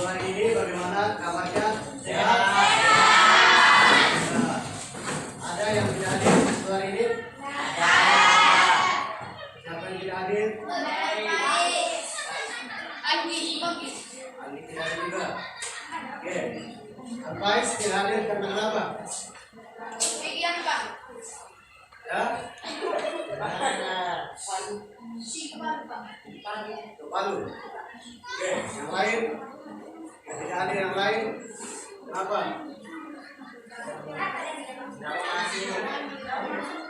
Hari ini bagaimana kabarnya? Sehat? Ada yang tidak hadir hari ini? Siapa yang tidak hadir? Andi tidak hadir juga. Oke. Arfaiz tidak hadir karena kenapa? Ujian, Pak. Ya? Ke Palu. Oke, yang lain? Yang tidak hadir yang lain? Kenapa?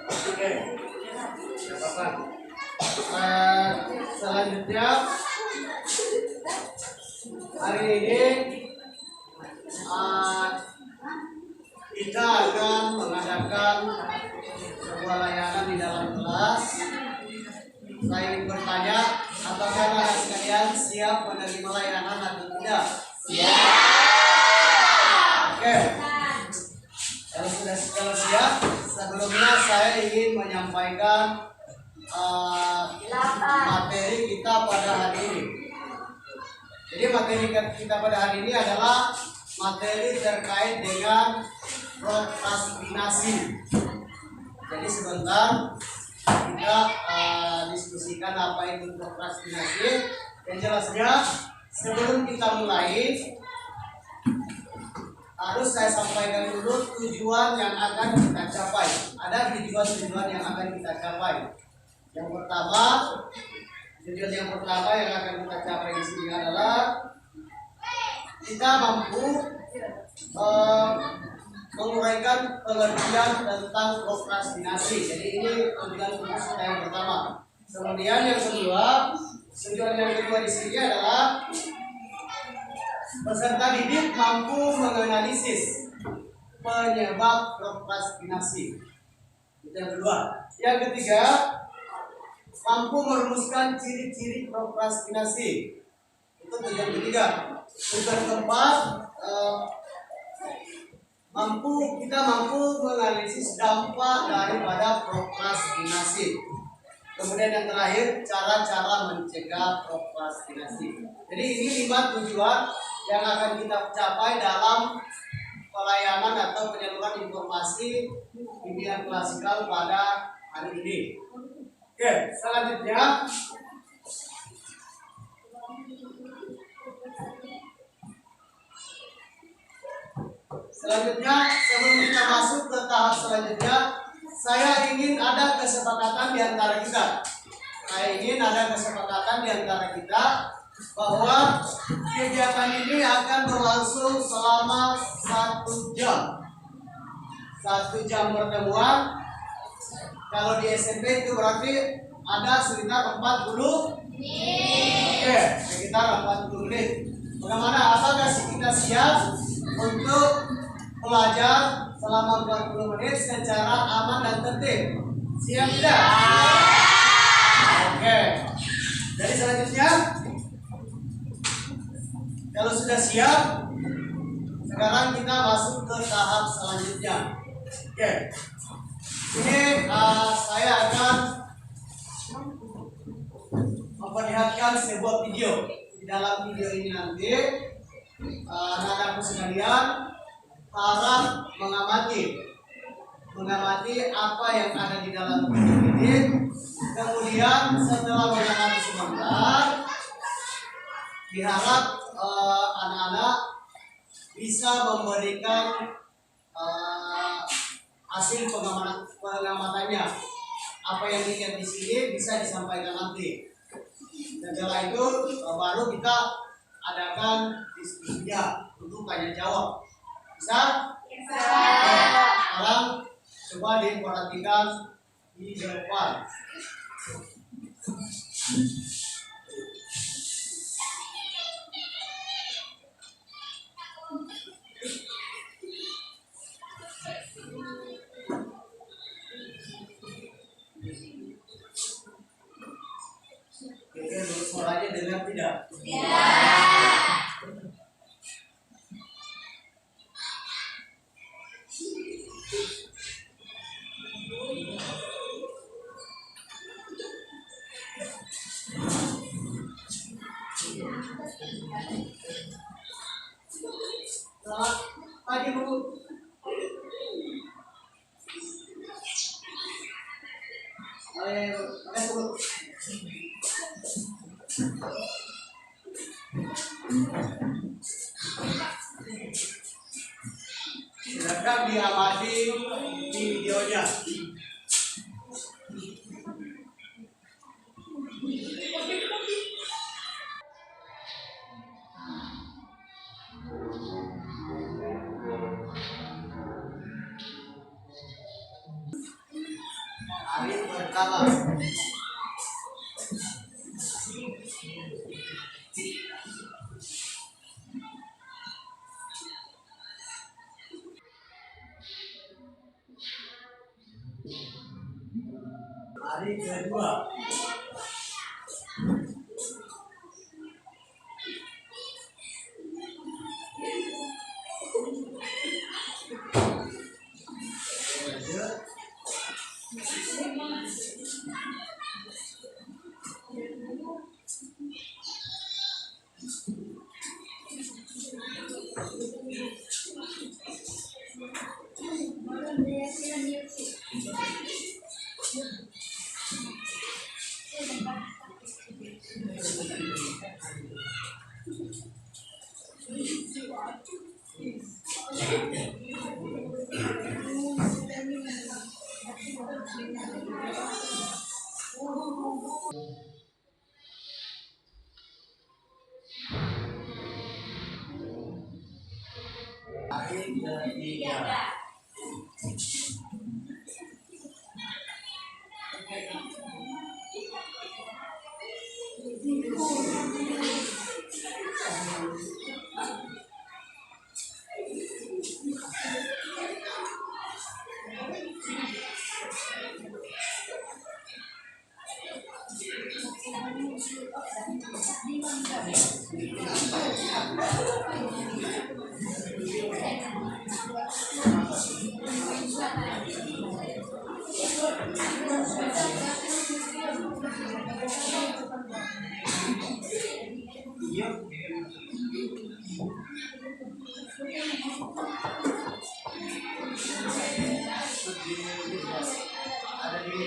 Oke, tidak apa-apa. Selanjutnya hari ini kita akan mengadakan sebuah layanan di dalam kelas. Saya ingin bertanya, apakah anak sekalian siap menerima layanan atau tidak? Siap. Oke. Kalau siap, sebelumnya saya ingin menyampaikan materi kita pada hari ini. Jadi materi kita pada hari ini adalah materi terkait dengan prokrastinasi. Jadi sebentar kita diskusikan apa itu prokrastinasi. Yang jelasnya sebelum kita mulai harus saya sampaikan dulu tujuan yang akan kita capai. Ada tujuan yang akan kita capai. Yang pertama, tujuan yang pertama yang akan kita capai di sini adalah kita mampu menguraikan pengertian tentang prokrastinasi. Jadi ini tujuan khusus kita yang pertama. Kemudian yang kedua, tujuan yang kedua di sini adalah peserta didik mampu menganalisis penyebab prokrastinasi. Itu yang kedua. Yang ketiga, mampu merumuskan ciri-ciri prokrastinasi. Itu tujuan ketiga. Tujuan keempat, kita mampu menganalisis dampak daripada prokrastinasi. Kemudian yang terakhir, cara-cara mencegah prokrastinasi. Jadi ini 5 tujuan yang akan kita capai dalam pelayanan atau penyaluran informasi bimbingan klasikal pada hari ini. Oke, selanjutnya sebelum kita masuk ke tahap selanjutnya, saya ingin ada kesepakatan di antara kita. Bahwa kegiatan ini akan berlangsung selama 1 jam. 1 jam pertemuan. Kalau di SMP itu berarti ada sekitar 40 menit. Oke, sekitar 40 menit. Bagaimana? Apakah kita siap untuk belajar selama 40 menit secara aman dan tertib? Siap tidak? Oke. Jadi selanjutnya, kalau sudah siap, sekarang kita masuk ke tahap selanjutnya. Oke. Ini saya akan memperlihatkan sebuah video. Di dalam video ini nanti anak-anakku sekalian harap mengamati apa yang ada di dalam video ini. Kemudian setelah mengamati sebentar, diharap anak-anak bisa memberikan hasil pengamatannya. Apa yang dilihat di sini bisa disampaikan nanti. Setelah itu baru kita adakan diskusinya untuk tanya jawab. Bisa? Bisa. Sekarang coba diperhatikan di depan. Oke, suaranya dengar tidak? Selamat pagi Bu. Ayo, makasih Bu. Silakan diamati di videonya. Hari pertama. Hari kedua. Hari ketiga. Iya. Ada di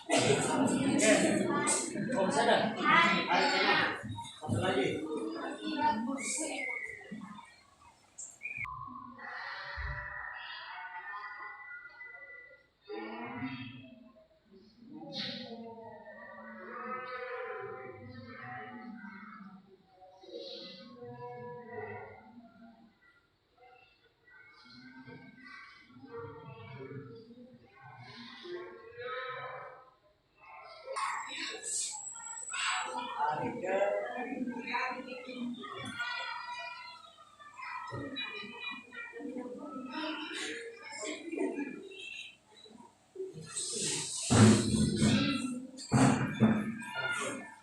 Oke. Oh, bisa dah. Tarik tengah. Satu lagi. Tarik ke.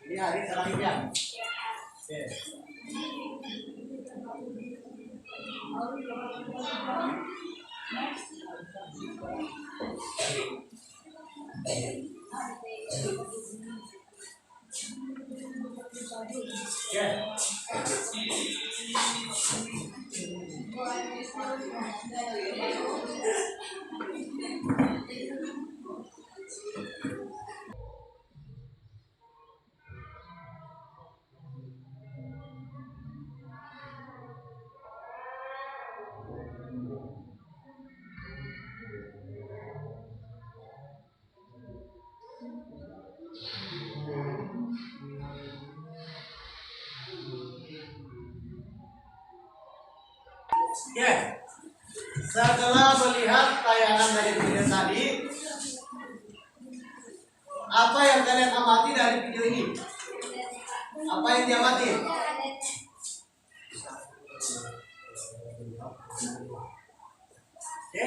Ini hari terakhirnya. Oke. Oke. Setelah melihat tayangan dari video tadi, apa yang kalian amati dari video ini? Apa yang diamati? Oke.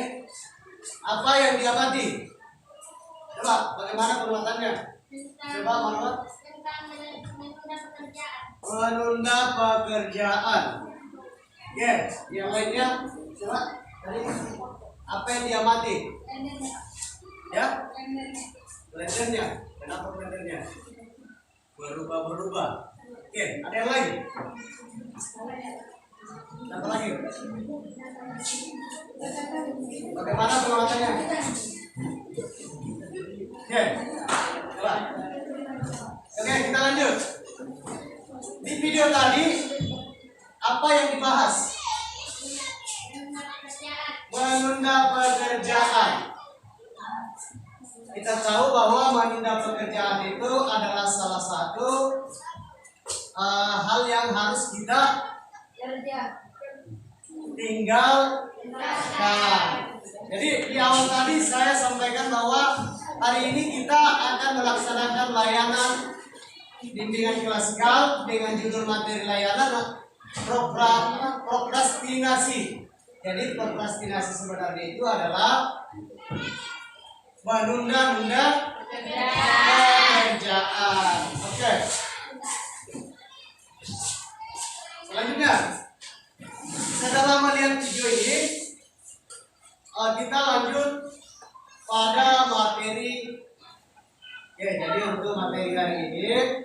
Apa yang diamati? Coba, bagaimana penguatannya? Coba, Muhammad. Menunda pekerjaan. Oke, yang lainnya coba tadi apa yang diamati? Ya? Blendernya. Kenapa blendernya? Berubah-berubah. Oke, ada yang lain? Apa lagi? Bagaimana penguatannya? Oke, coba. Oke, kita lanjut. Di video tadi apa yang dibahas? Menunda pekerjaan. Kita tahu bahwa menunda pekerjaan itu adalah salah satu hal yang harus kita tinggalkan. Jadi di awal tadi saya sampaikan bahwa hari ini kita akan melaksanakan layanan bimbingan klasikal dengan judul materi layanan prokrastinasi. Jadi prokrastinasi sebenarnya itu adalah menunda-nunda pekerjaan. Oke. Selanjutnya, setelah melihat video ini, kita lanjut pada materi. Oke, jadi untuk materi hari ini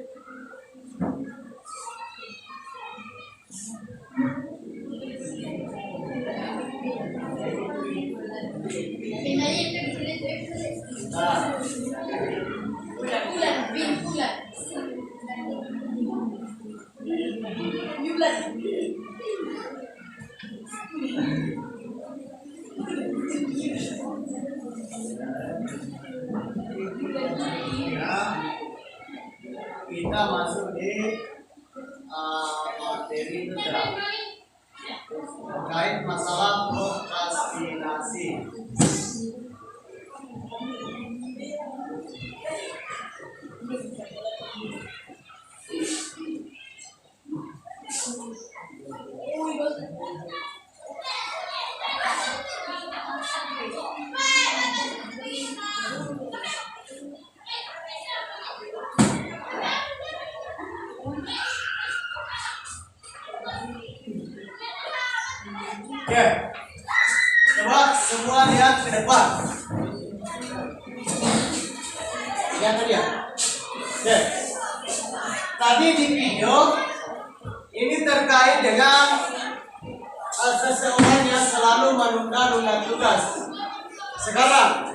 kita masuk di materi terkait masalah prokrastinasi. Oke, coba semua lihat ke depan. Lihat tadi ya. Oke, tadi di video ini terkait dengan seseorang yang selalu menunda-nunda tugas. Sekarang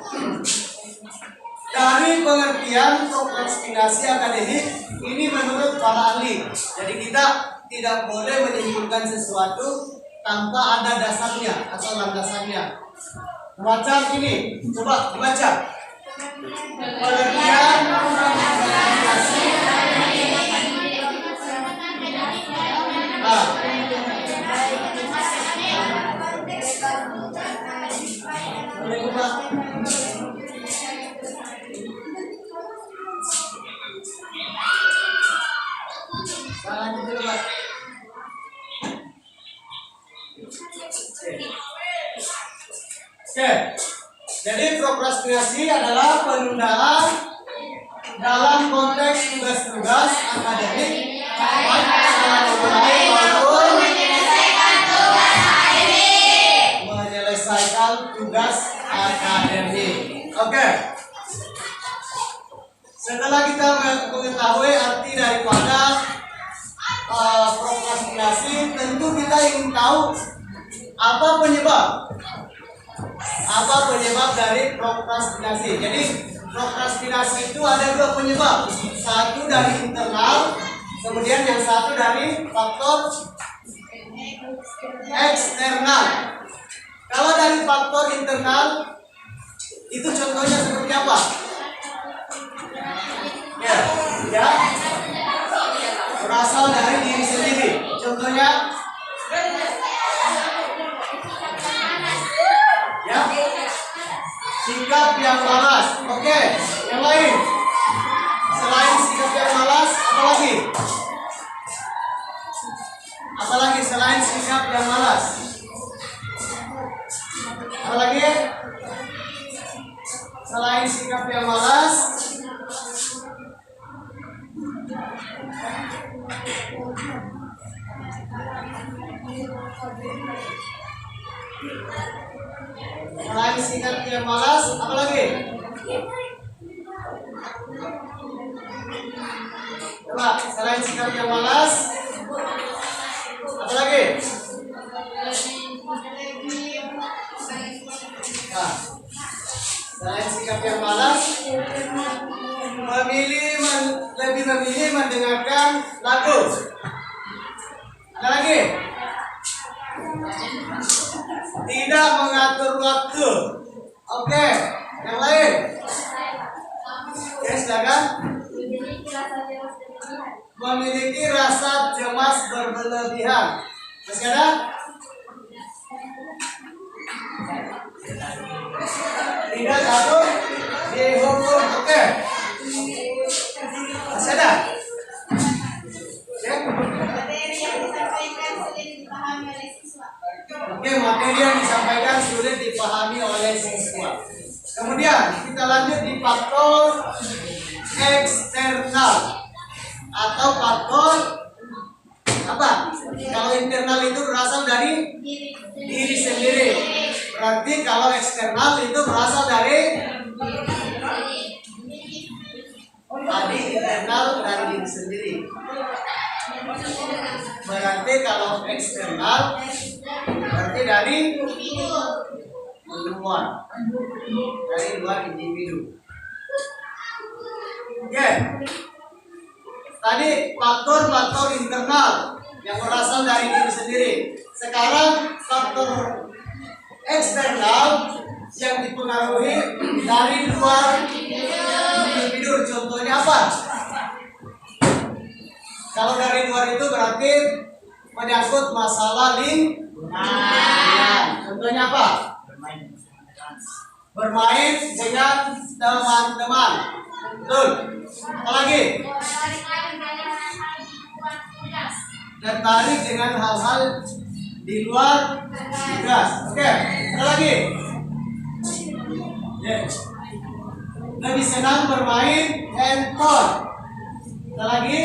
Dari pengertian prokrastinasi akademik ini menurut para ahli. Jadi kita tidak boleh menyimpulkan sesuatu tanpa ada dasarnya atau landasannya. Macam ini, coba dibaca. Pengertian prokrastinasi. Ah. Boleh coba. Lanjut dulu, Pak. Oke. Jadi prokrastinasi adalah penundaan dalam konteks tugas-tugas akademik baik secara memulai maupun menyelesaikan tugas akademik. Oke. Setelah kita mengetahui arti daripada prokrastinasi, tentu kita ingin tahu apa penyebab dari prokrastinasi. Jadi prokrastinasi itu ada dua penyebab, satu dari internal, kemudian yang satu dari faktor eksternal. Kalau dari faktor internal itu contohnya seperti apa? Ya, berasal dari diri sendiri. Contohnya, ya, sikap yang malas. Oke, yang lain. Selain sikap yang malas, apalagi? Apalagi selain sikap yang malas? Apalagi? Selain sikap yang malas, selain sikap yang malas, apa lagi? Coba, selain sikap yang malas, apa lagi? Nah, selain sikap yang malas, lebih memilih mendengarkan lagu. Ada lagi? Tidak mengatur waktu. Oke, yang lain? Oke, silakan. Memiliki rasa cemas berlebihan. Masih ada? Tidak takut dihukum. Oke. Masih ada? Oke, materi yang disampaikan sulit dipahami oleh siswa. Kemudian kita lanjut di faktor eksternal atau faktor apa? Kalau internal itu berasal dari diri sendiri. Berarti kalau eksternal itu berasal dari tadi internal dari diri sendiri. Berarti kalau eksternal berarti dari luar individu. Oke. Tadi faktor-faktor internal yang berasal dari diri sendiri. Sekarang faktor eksternal yang dipengaruhi dari luar individu. Contohnya apa? Kalau dari luar itu berarti menyangkut masalah lingkungan. Contohnya apa? Bermain dengan teman-teman. Betul. Apalagi? Tertarik dengan hal-hal di luar tugas. Oke. Ada lagi? Lebih senang bermain handphone. Ada lagi?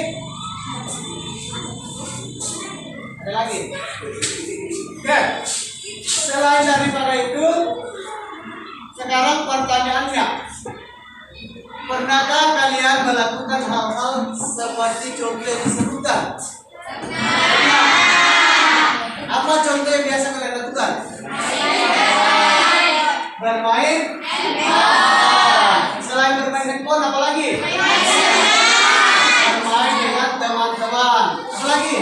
Ada lagi? Oke. Selain daripada itu, sekarang pertanyaannya, pernahkah kalian melakukan hal-hal seperti contoh yang disebutkan? Apa contoh yang biasa kalian lakukan? Bermain? Selain bermain handphone, apa lagi? Bermain dengan teman-teman. Apa lagi?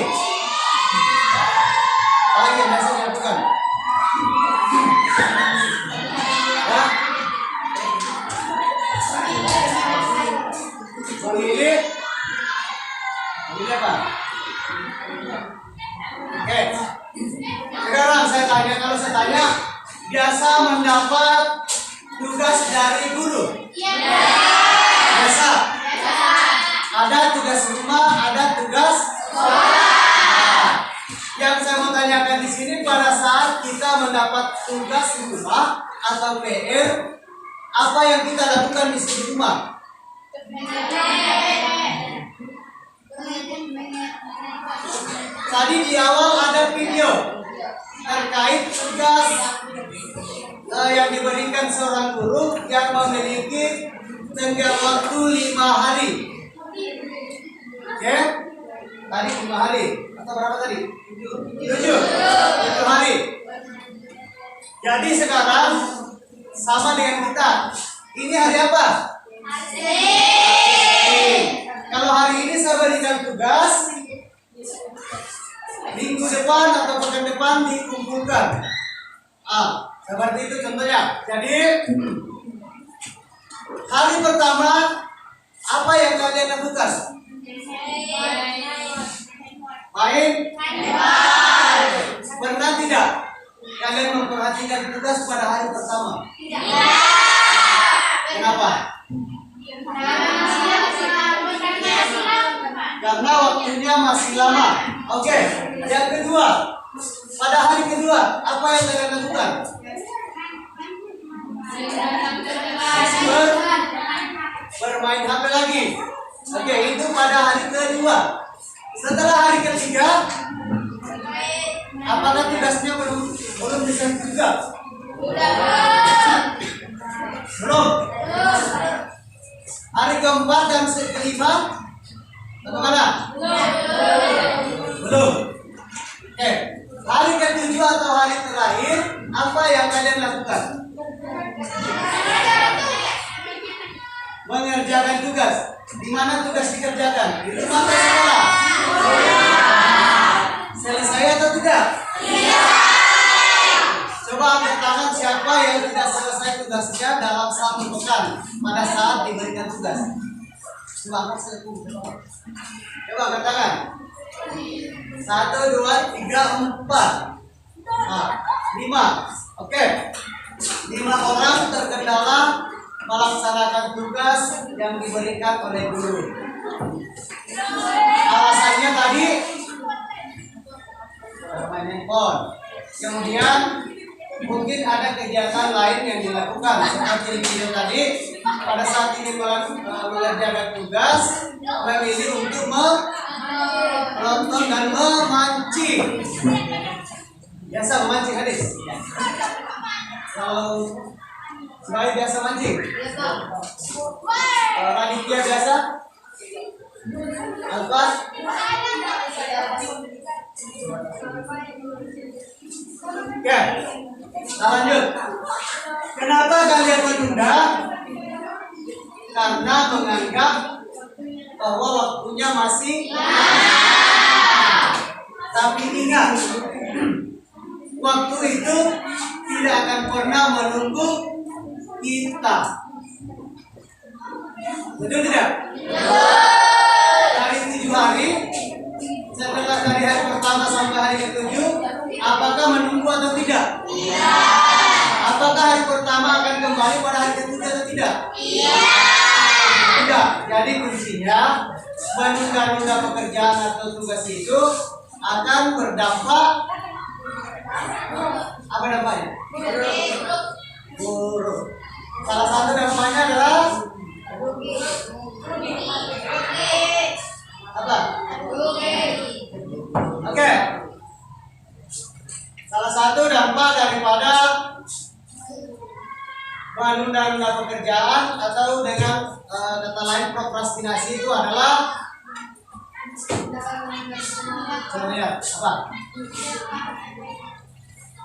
Apa lagi yang biasa dilakukan? Ya? Memilih. Memilih apa? Oke. Sekarang saya tanya, kalau saya tanya, biasa mendapat tugas dari guru? Biasa. Ada tugas rumah, ada tugas sekolah. Yang saya mau tanyakan di sini, pada saat kita mendapat tugas rumah atau PR, apa yang kita lakukan di rumah? Tadi di awal ada video terkait tugas yang diberikan seorang guru yang memiliki tenggang waktu 5 hari. Oke? Tadi 5 hari atau berapa tadi? 7 hari. Jadi sekarang sama dengan kita. Ini hari apa? Kalau hari ini saya berikan tugas, minggu depan atau pekan depan dikumpulkan. Seperti itu contohnya. Jadi hari pertama apa yang kalian lakukan? Main? Pernah tidak kalian memperhatikan tugas pada hari pertama? Kenapa? Karena waktunya masih lama. Oke. Yang kedua, pada hari kedua apa yang kalian lakukan? Bermain HP lagi. Oke, itu pada hari kedua. Setelah hari ketiga, apakah tugasnya belum bisa juga? Belum. Hari keempat dan kelima, bagaimana? Belum. Oke, hari ketujuh atau hari terakhir, apa yang kalian lakukan? Mengerjakan tugas. Di mana tugas dikerjakan? Di rumah atau sekolah? Selesai atau tidak? Coba angkat tangan siapa yang tidak selesai tugasnya dalam 1 pekan pada saat diberikan tugas. Coba angkat Coba angkat tangan. 1, 2, 3, 4. 5. Oke. 5 orang terkendala melaksanakan tugas yang diberikan oleh guru. Alasannya tadi bermain handphone. Kemudian mungkin ada kegiatan lain yang dilakukan seperti di video tadi. Pada saat ini mengerjakan tugas, memilih untuk menonton dan memancing. Biasa memancing hadis. Kalau Baik biasa mancing. Raditya biasa. Alpas. Oke. Lanjut. Kenapa kalian menunda? Karena menganggap bahwa waktunya masih tapi ingat, waktu itu tidak akan pernah menunggu kita. Betul tidak? Dari 7 hari, setelah dari hari pertama sampai hari ke-7, apakah menunggu atau tidak? Apakah hari pertama akan kembali pada hari ke-7 atau tidak? Tidak. Jadi kuncinya menunda-nunda pekerjaan atau tugas itu akan berdampak apa dampaknya? Buruk. Salah satu dampaknya adalah apa? Oke. Salah satu dampak daripada menunda-nunda pekerjaan atau dengan kata lain prokrastinasi itu adalah apa?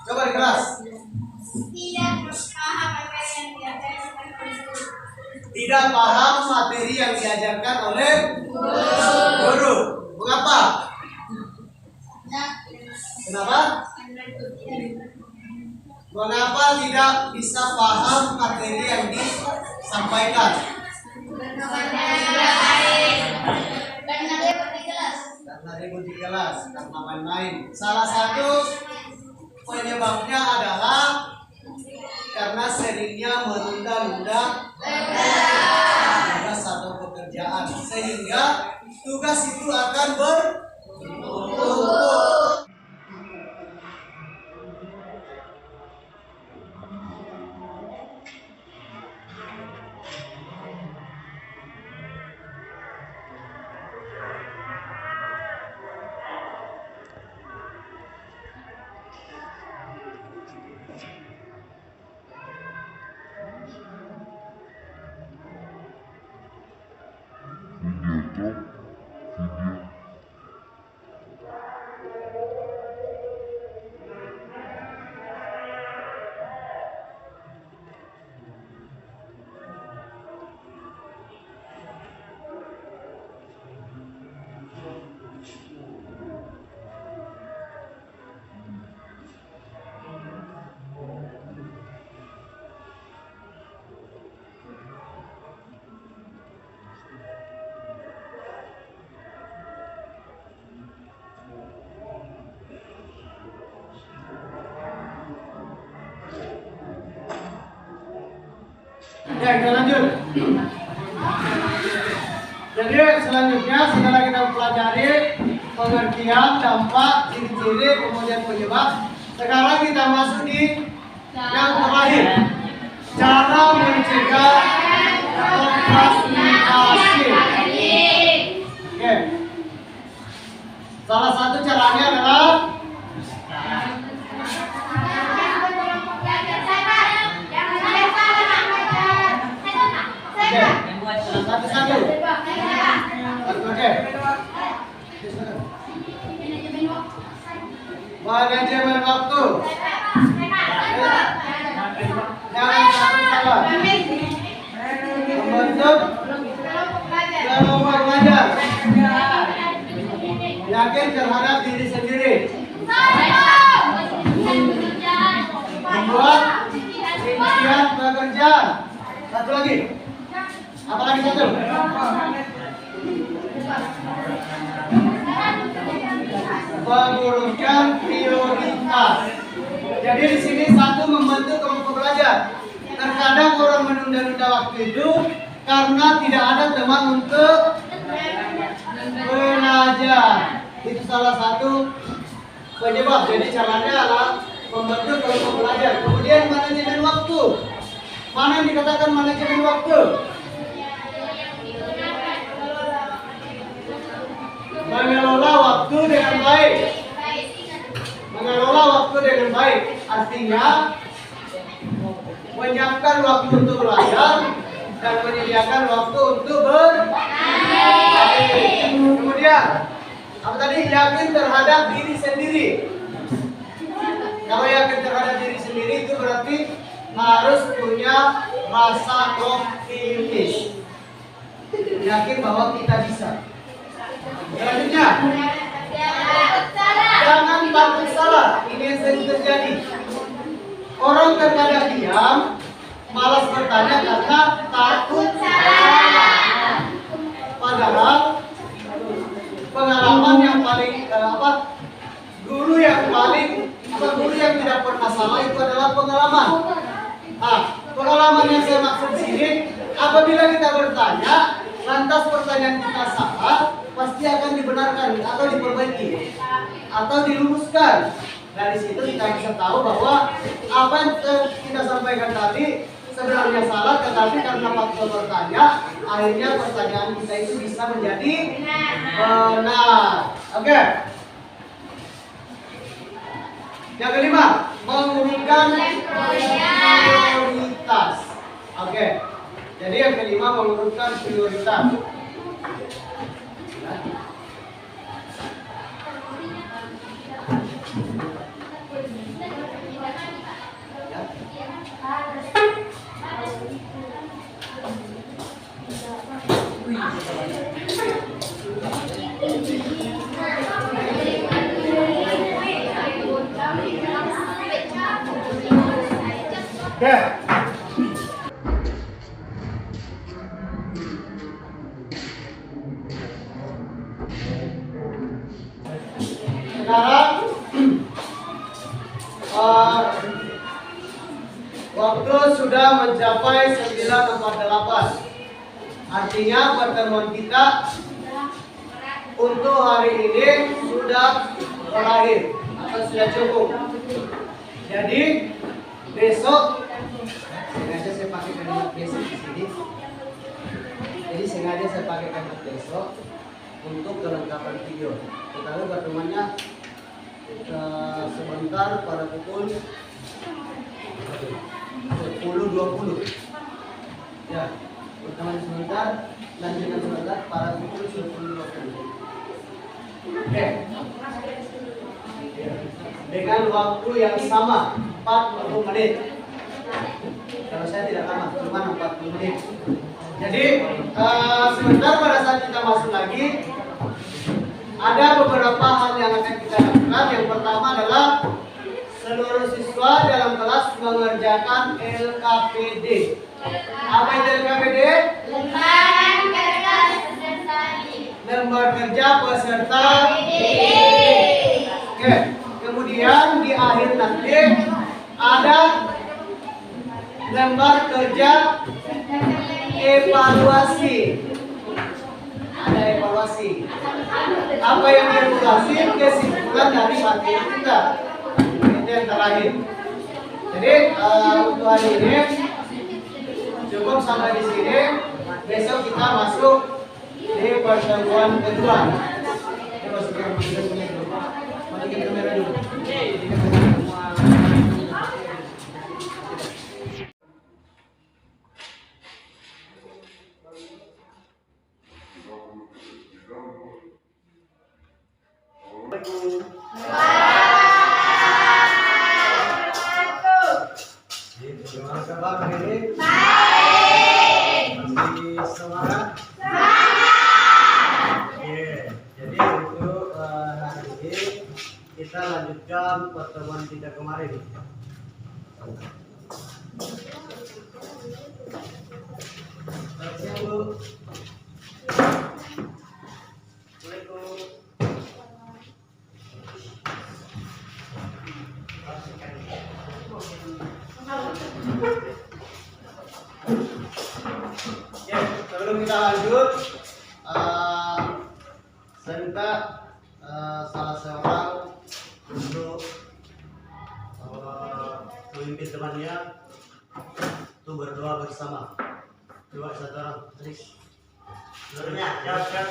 Coba di kelas. Tidak paham apa yang diajarkan guru. tidak paham materi yang diajarkan oleh guru. Mengapa? Kenapa? Mengapa tidak bisa paham materi yang disampaikan? Karena ribut di kelas, karena main-main. Salah satu penyebabnya adalah karena seringnya menunda-nunda tugas atau pekerjaan, sehingga tugas itu akan bertumpuk. Ya, kita lanjut. Jadi selanjutnya setelah kita pelajari pengertian, dampak, ciri-ciri, kemudian penyebab, sekarang kita masuk di yang terakhir, cara mencegah prokrastinasi. Oke. Salah satu caranya adalah satu-satu. Oke. Manajemen waktu. Jangan sampai salah. Membentuk kelompok belajar. Yakin terhadap diri sendiri. Membuat rincian pekerjaan. Satu lagi. Apalagi satu? Mengurutkan prioritas. Jadi di sini satu membentuk kelompok belajar. Terkadang orang menunda-nunda waktu itu karena tidak ada teman untuk belajar. Itu salah satu penyebab. Jadi caranya adalah membentuk kelompok belajar. Kemudian manajemen waktu. Mana yang dikatakan manajemen waktu? Mengelola waktu dengan baik. Mengelola waktu dengan baik artinya menyiapkan waktu untuk belajar dan menyediakan waktu untuk bermain. Kemudian apa tadi? Yakin terhadap diri sendiri. Kalau yakin terhadap diri sendiri itu berarti harus punya rasa optimis. Yakin bahwa kita bisa. Selanjutnya, jangan takut salah. Ini yang sering terjadi. Orang terkadang diam, malas bertanya karena takut salah. Padahal pengalaman yang paling guru yang tidak pernah salah itu adalah pengalaman. Pengalaman yang saya maksud di sini, apabila kita bertanya, lantas pertanyaan kita salah, pasti akan dibenarkan atau diperbaiki atau diluruskan. Dari situ kita bisa tahu bahwa apa yang kita sampaikan tadi sebenarnya salah, tetapi karena faktor bertanya, akhirnya pertanyaan kita itu bisa menjadi benar. Oke. Yang kelima, mengurutkan prioritas. Oke. Jadi yang kelima, mengurutkan prioritas. Oke. Sekarang waktu sudah mencapai 9.48. Artinya pertemuan kita untuk hari ini sudah berakhir atau sudah cukup. Jadi besok sengaja saya pakai kalimat besok di sini. Jadi sengaja saya pakai kalimat besok untuk kelengkapan video. Tetapi pertemuannya sebentar pada pukul 10.20. Ya, pertemuan sebentar, lanjutkan sebentar pada pukul 10.20. Oke. Dengan waktu yang sama 40 menit. Kalau saya tidak lama, cuma 40 menit. Jadi sebentar pada saat kita masuk lagi, ada beberapa hal yang akan kita lakukan. Yang pertama adalah seluruh siswa dalam kelas mengerjakan LKPD. Apa itu LKPD? Lembar kerja peserta didik. Oke. Kemudian di akhir nanti ada lembar kerja evaluasi. Ada evaluasi. Apa yang dievaluasi? Kesimpulan dari materi kita. Itu yang terakhir. Jadi untuk hari ini cukup sampai di sini. Besok kita masuk di pertemuan kedua. Ini masuk yang punya dulu. Masukin kamera dulu. Gimana kabar hari ini? Baik. Masih semangat? Oke. Jadi untuk hari ini kita lanjutkan pertemuan kita kemarin. Siap, Bu. Assalamualaikum. Ya, sebelum kita lanjut, saya minta salah seorang untuk memimpin temannya untuk berdoa bersama. Coba satu orang, please. Seluruhnya, jawab.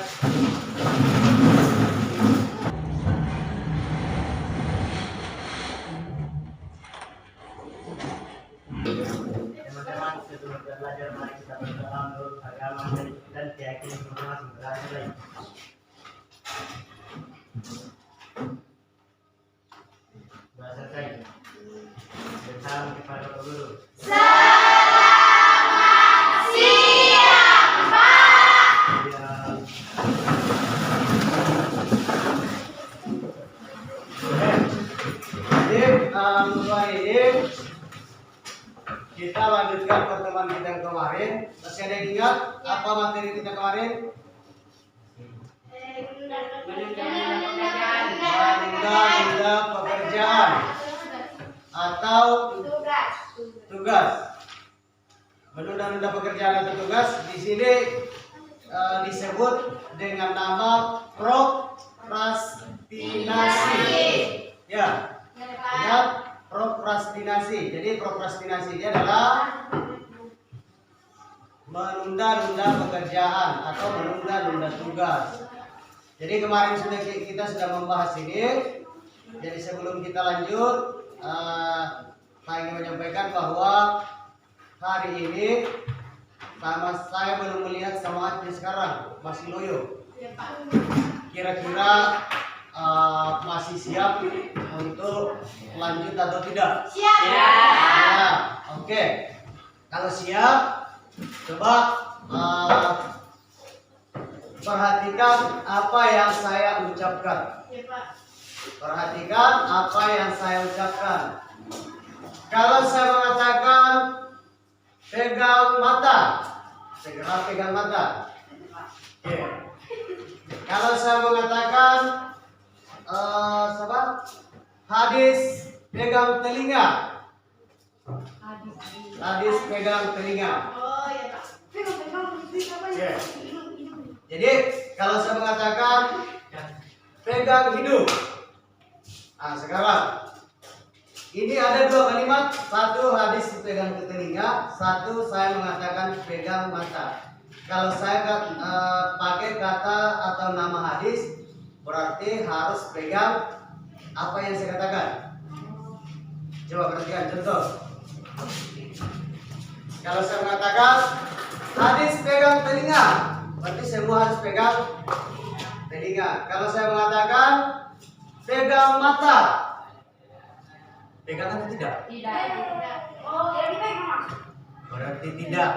Teman-teman, sebelum kita belajar, mari kita berdoa menurut agama dan keyakinan masing-masing. Belajar. Selesai. Salam kepada guru. Selamat siang, Pak. Jadi untuk hari ini kita lanjutkan pertemuan kita yang kemarin. Masih ada yang ingat apa materi kita kemarin? Menunda pekerjaan atau tugas. Menunda pekerjaan atau tugas di sini disebut dengan nama prokrastinasi. Ya, ingat prokrastinasi. Jadi prokrastinasi ini adalah menunda-nunda pekerjaan atau menunda-nunda tugas. Jadi kemarin kita sudah membahas ini. Jadi sebelum kita lanjut, saya ingin menyampaikan bahwa hari ini saya belum melihat semangatnya sekarang, masih loyo. Kira-kira masih siap untuk lanjut atau tidak? Siap. Ya, oke. Kalau siap, coba perhatikan apa yang saya ucapkan. Perhatikan apa yang saya ucapkan. Kalau saya mengatakan pegang mata, segera pegang mata. Oke. Kalau saya mengatakan hadis pegang telinga, hadis pegang telinga. Oke. Jadi kalau saya mengatakan pegang hidung, sekarang ini ada dua kalimat, satu hadis pegang ke telinga, satu saya mengatakan pegang mata. Kalau saya pakai kata atau nama hadis, berarti harus pegang apa yang saya katakan. Coba perhatikan contoh. Kalau saya mengatakan hadis pegang telinga, berarti semua harus pegang telinga. Kalau saya mengatakan pegang mata, pegang atau tidak? Tidak. Oh, ya dipegang. Berarti tidak.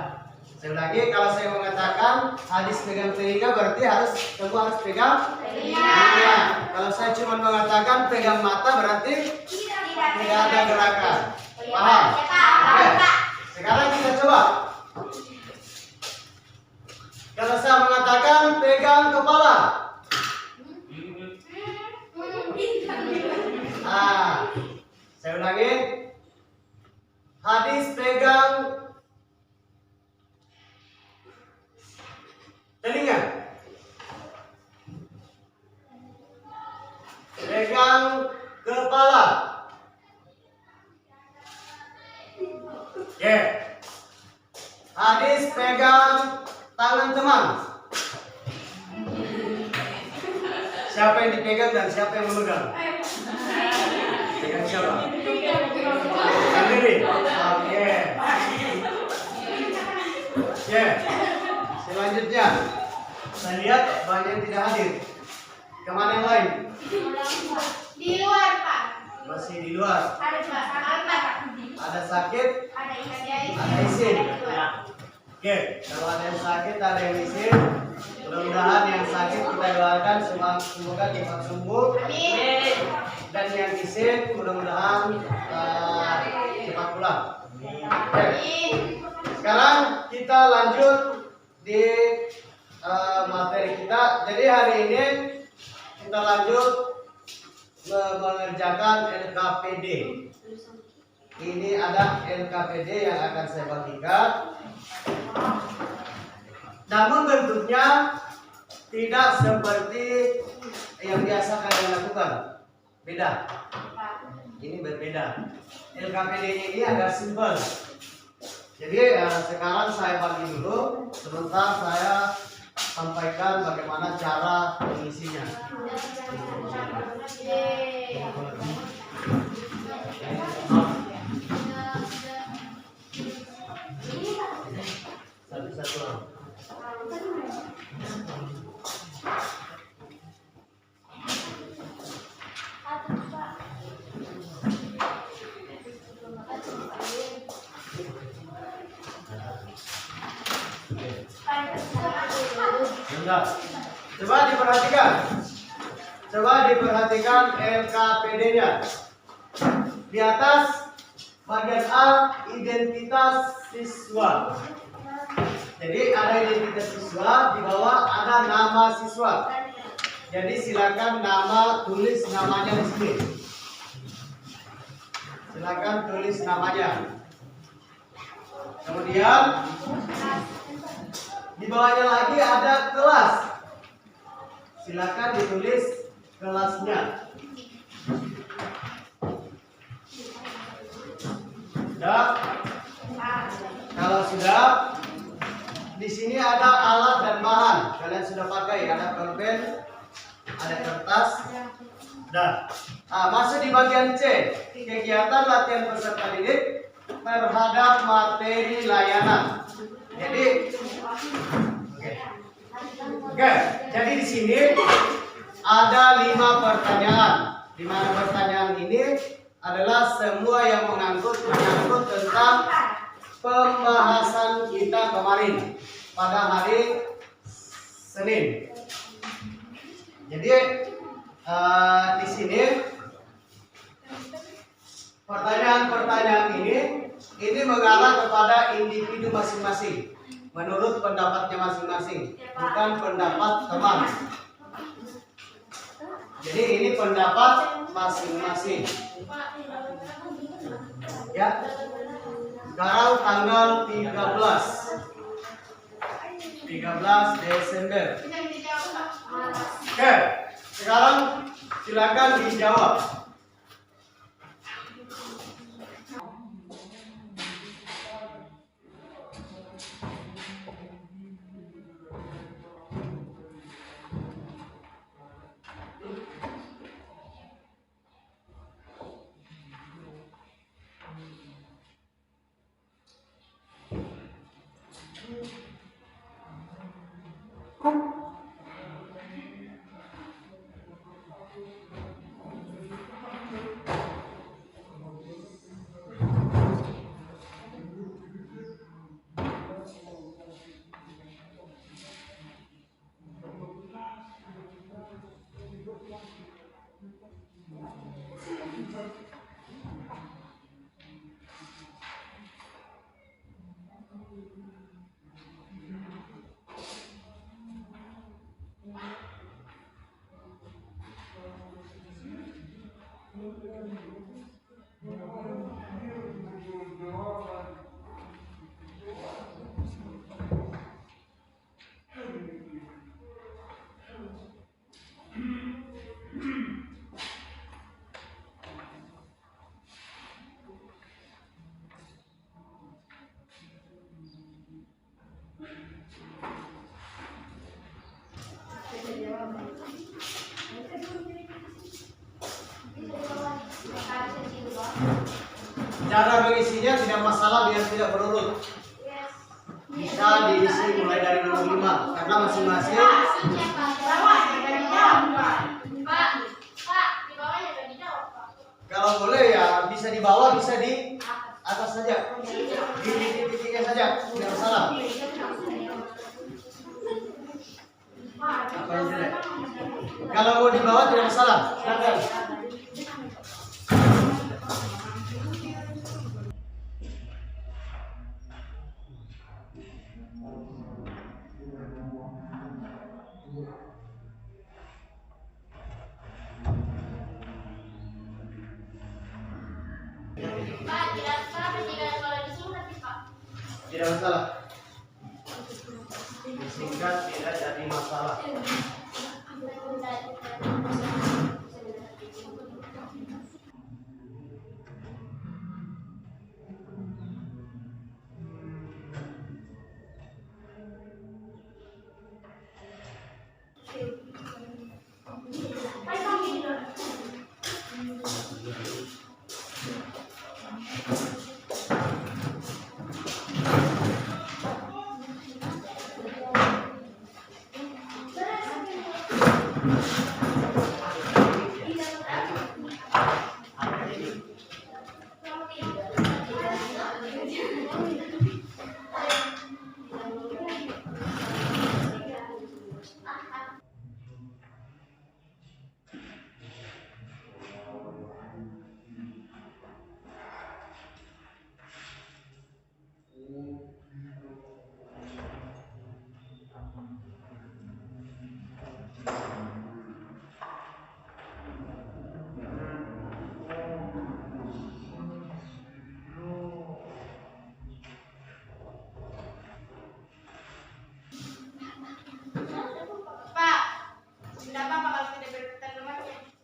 Saya ulangi, kalau saya mengatakan hadis pegang telinga, berarti semua harus pegang telinga. Kalau saya cuma mengatakan pegang mata, berarti tidak ada gerakan. Paham? Oke. Sekarang kita coba. Kalau saya mengatakan pegang kepala, saya ulangi, hadis pegang telinga, pegang kepala. Oke. Hadis pegang tangan teman. Siapa yang dipegang dan siapa yang memegang? Pegang siapa? Sendiri. Oke. Oke. Selanjutnya, saya lihat banyak yang tidak hadir. Kemana yang lain? Di luar, Pak. Masih di luar. Ada Pak. Ada sakit, ada izin. Oke, kalau ada yang sakit, ada yang izin. Mudah-mudahan yang sakit kita doakan semoga cepat sembuh. Amin. Dan yang izin mudah-mudahan cepat pulang. Oke. Sekarang kita lanjut di materi kita. Jadi hari ini kita lanjut mengerjakan LKPD. Ini ada LKPD yang akan saya bagikan. Namun bentuknya tidak seperti yang biasa kalian lakukan. Beda. Ini berbeda. LKPD ini agak simpel. Jadi sekarang saya bagi dulu, sebentar saya sampaikan bagaimana cara mengisinya. Satu-satu. Coba diperhatikan LKPD-nya. Di atas bagian A, identitas siswa. Jadi ada identitas siswa, di bawah ada nama siswa. Jadi silakan tulis namanya di sini. Silakan tulis namanya. Kemudian di bawahnya lagi ada kelas. Silakan ditulis kelasnya. Sudah? Kalau sudah, di sini ada alat dan bahan. Kalian sudah pakai, ada pulpen, ada kertas. Dah. Masuk di bagian C, kegiatan latihan peserta didik terhadap materi layanan. Jadi, oke, jadi di sini ada 5 pertanyaan. Di mana pertanyaan ini adalah semua yang menyangkut tentang pembahasan kita kemarin pada hari Senin. Jadi di sini pertanyaan-pertanyaan ini mengarah kepada individu masing-masing menurut pendapatnya masing-masing, bukan pendapat teman. Jadi ini pendapat masing-masing. Ya. Sekarang tanggal 13 Desember. Oke, sekarang silakan dijawab. Cara mengisinya tidak masalah biar tidak berurut. Bisa diisi mulai dari nomor 5 karena masing-masing. Kalau boleh ya bisa di bawah, bisa di atas saja. Di titik-titiknya saja, tidak masalah. Apa yang jelek? Kalau mau di bawah tidak masalah. Silakan. Tidak masalah. Disingkat tidak jadi masalah.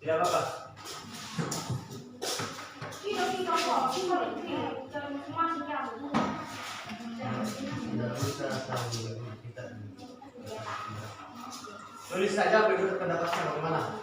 Tidak apa-apa. Tulis saja menurut pendapatnya bagaimana.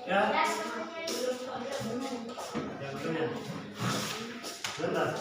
Ya. Yang betul. Benar.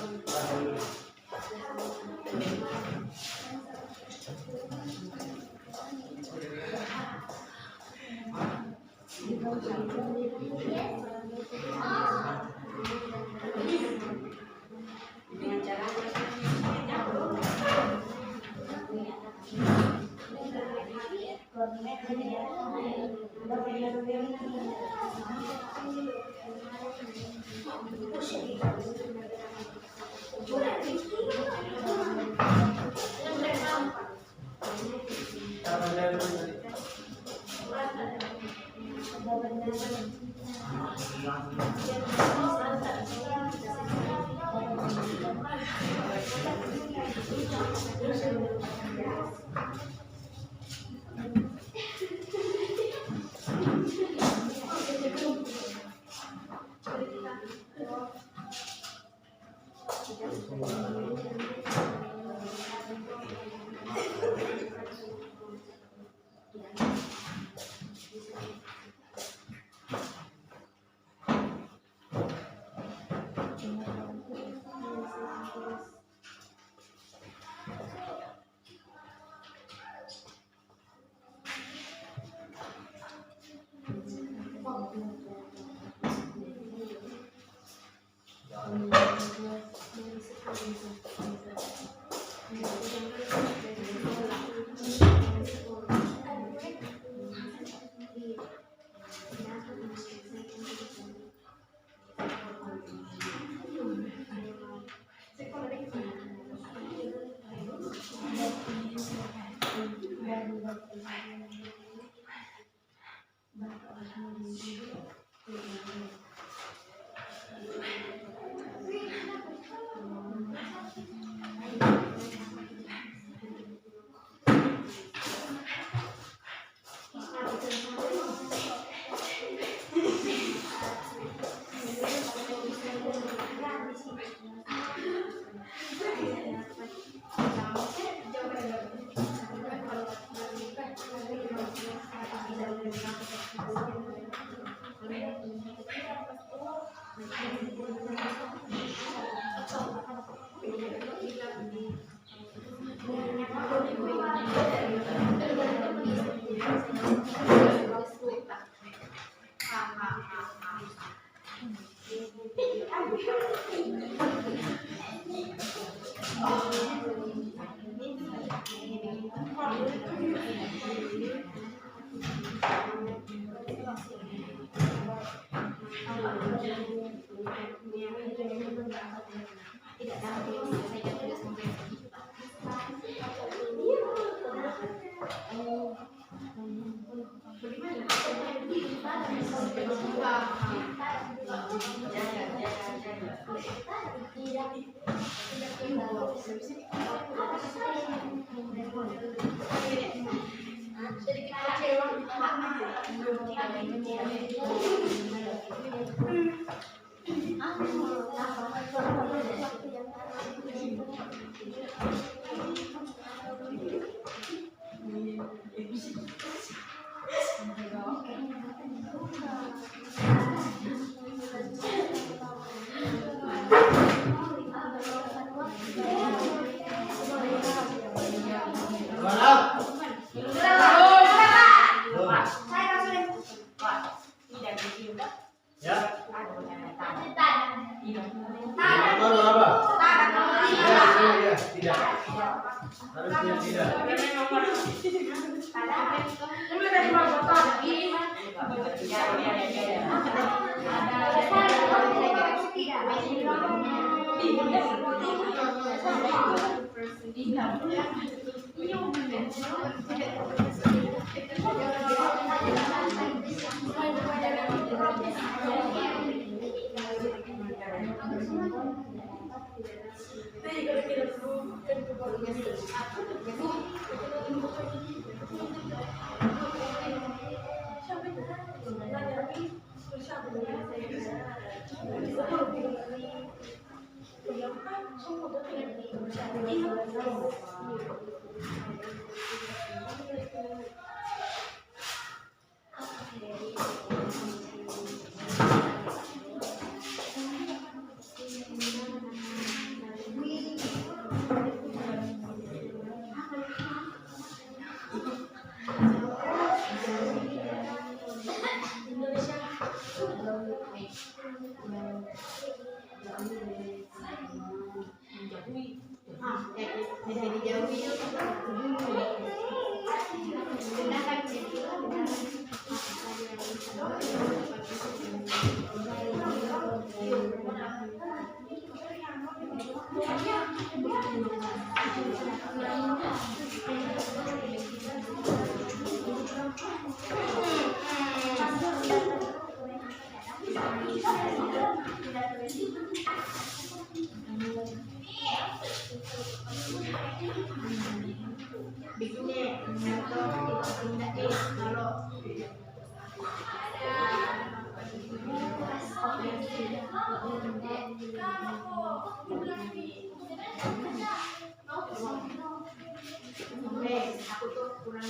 Aku tuh kurang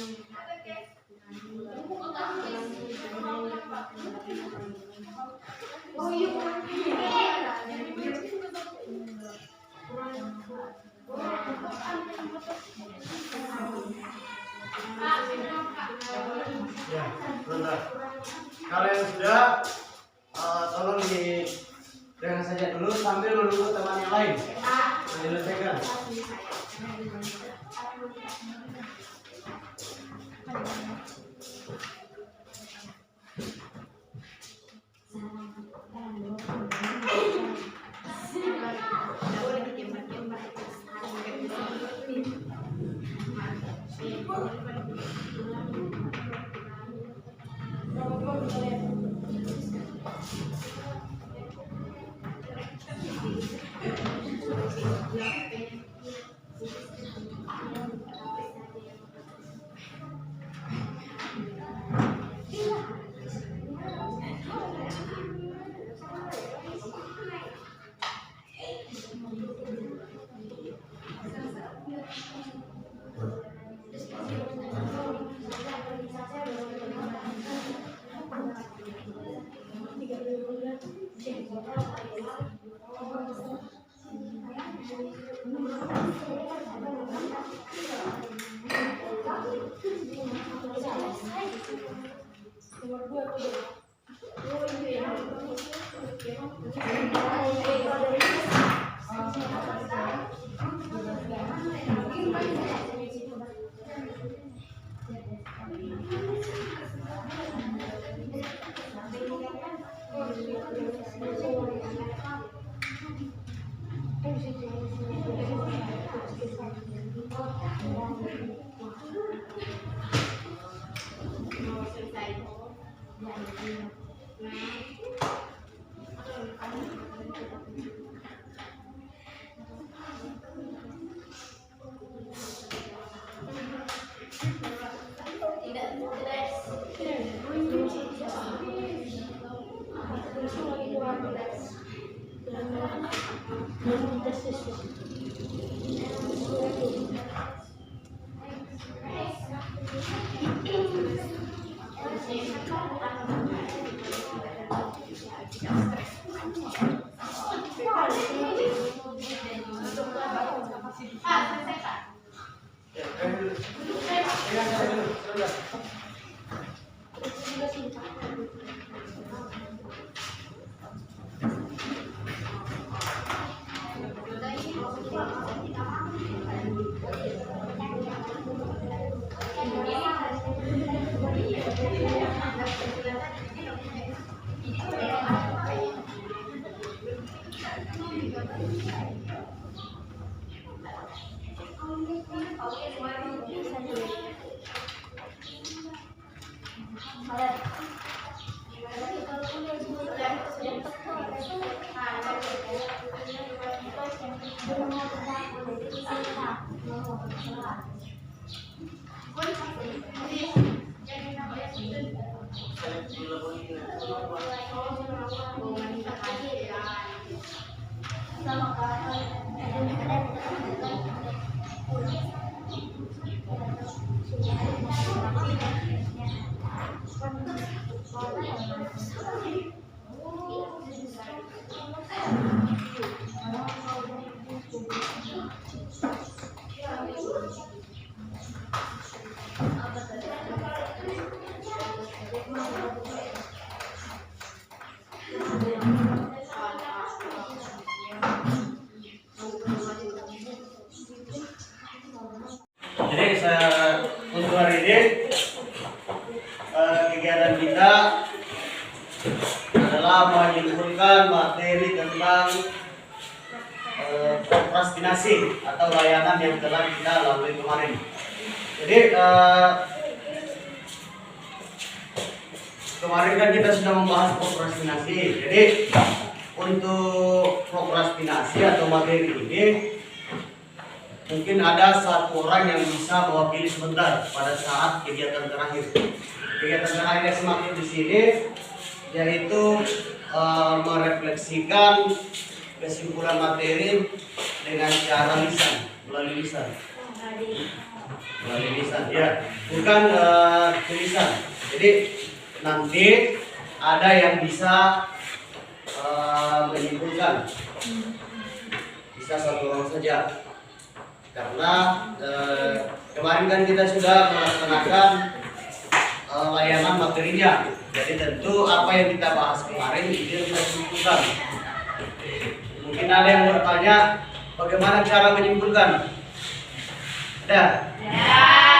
oh iya Ya, sebentar. Kalau yang sudah, tolong dengan saja dulu sambil menunggu teman yang lain. Menyelesaikan. Terima kasih. Jadi untuk hari ini kegiatan kita adalah menyimpulkan materi tentang prokrastinasi atau layanan yang telah kita lalui kemarin. Jadi kemarin kan kita sudah membahas prokrastinasi. Jadi untuk prokrastinasi atau materi ini mungkin ada satu orang yang bisa mewakili sebentar pada saat kegiatan terakhir. Kegiatan terakhir semakin di sini yaitu merefleksikan kesimpulan materi dengan cara lisan, melalui lisan ya, bukan tulisan. Jadi nanti ada yang bisa menyimpulkan, bisa satu orang saja. Karena kemarin kan kita sudah melaksanakan layanan materinya, jadi tentu apa yang kita bahas kemarin itu harus menyimpulkan. Mungkin ada yang bertanya bagaimana cara menyimpulkan? Ada? Ya.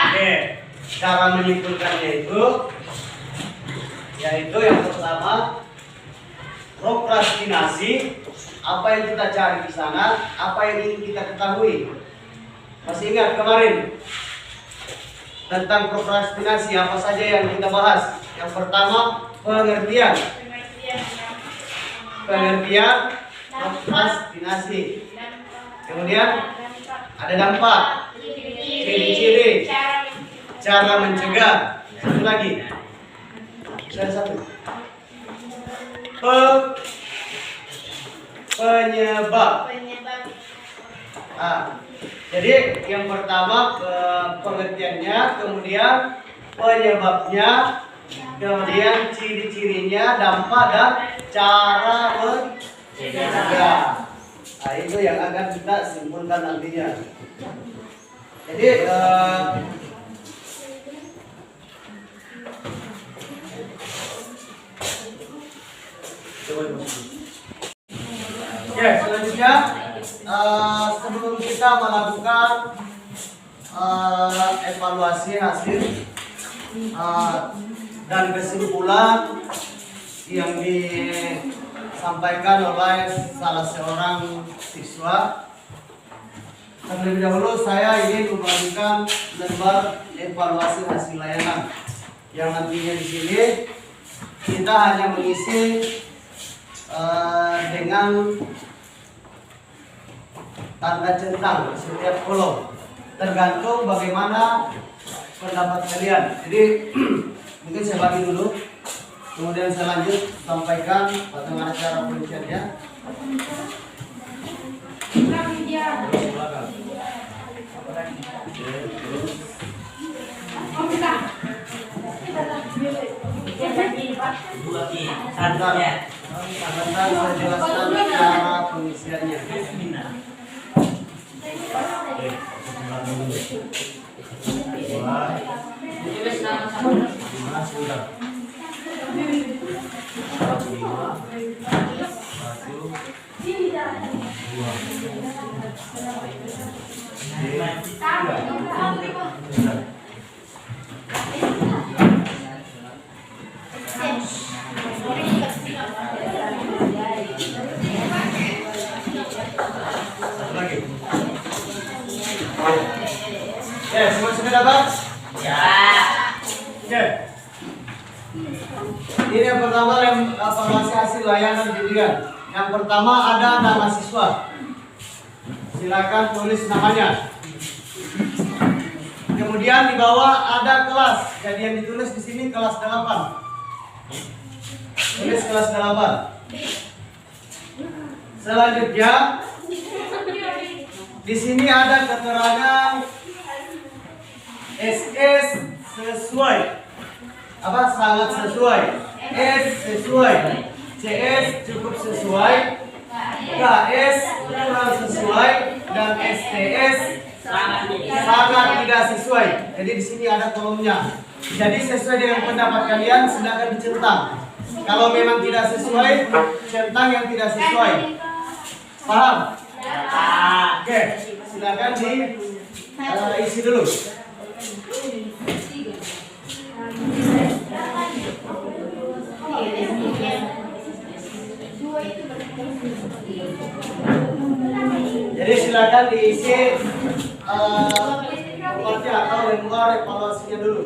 Oke, cara menyimpulkannya itu yaitu yang pertama prokrastinasi, apa yang kita cari di sana, apa yang ingin kita ketahui. Masih ingat kemarin tentang prokrastinasi apa saja yang kita bahas? Yang pertama pengertian prokrastinasi. Kemudian ada dampak, ciri-ciri, cara mencegah. Satu lagi, saya satu. Penyebab. Jadi yang pertama pengertiannya, kemudian penyebabnya, kemudian ciri-cirinya, dampak dan cara mencegah. Nah, itu yang akan kita simpulkan nantinya. Jadi selanjutnya sebelum kita melakukan evaluasi hasil dan kesimpulan yang disampaikan oleh salah seorang siswa, terlebih dahulu saya ingin membagikan lembar evaluasi hasil layanan yang nantinya di sini kita hanya mengisi dengan tanda centang di setiap kolom, tergantung bagaimana pendapat kalian. Jadi mungkin saya bagi dulu, kemudian saya lanjut sampaikan bagaimana cara penyelesaiannya. Sebentar saya jelaskan cara pengisiannya. Semua sudah dapat? Ya. Oke. Ini yang pertama evaluasi hasil layanan pendidikan. Yang pertama ada nama siswa. Silakan tulis namanya. Kemudian di bawah ada kelas. Jadi yang ditulis di sini kelas 8. Tulis kelas 8. Selanjutnya di sini ada keterangan SS sesuai. Apa? Sangat sesuai. S sesuai. CS cukup sesuai, KS kurang sesuai, dan STS sangat tidak sesuai. Jadi di sini ada kolomnya. Jadi sesuai dengan pendapat kalian silakan dicentang. Kalau memang tidak sesuai, centang yang tidak sesuai. Paham? Oke, silakan diisi dulu. Jadi silakan diisi tempatnya atau lembar evaluasinya dulu.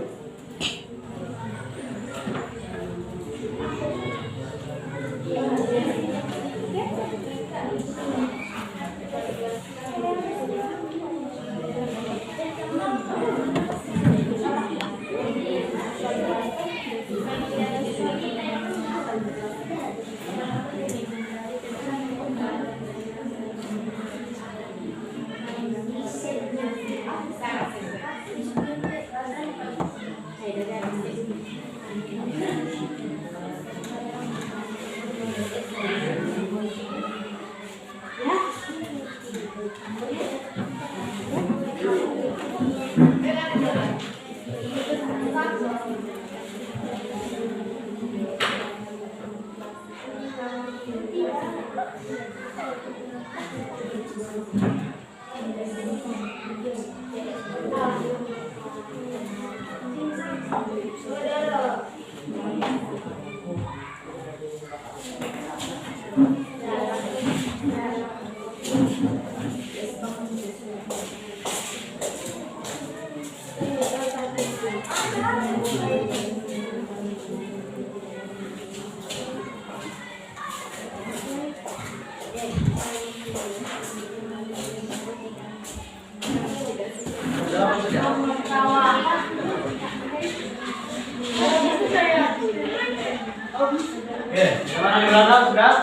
Oke, teman-teman belakang sudah?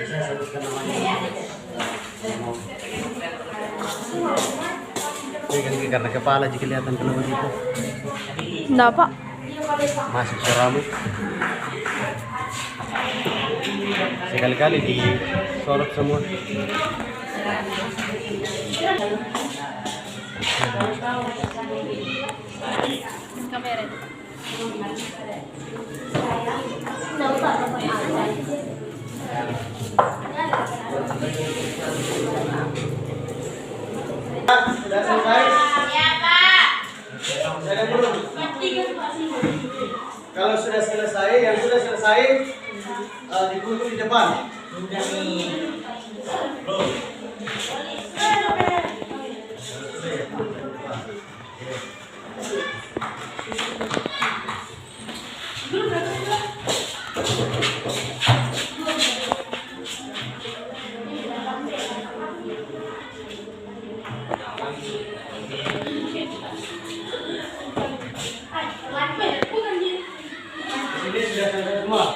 Bisa sebutkan namanya. Karena kepala jika kelihatan kalau begitu. Enggak, Pak. Masuk seramut. Sekali-kali disorot semua. Kamera. Sudah selesai? Ya, Pak. Saya dulu. Kalau sudah selesai, yang sudah selesai dikumpul di depan. Ini sudah selesai semua.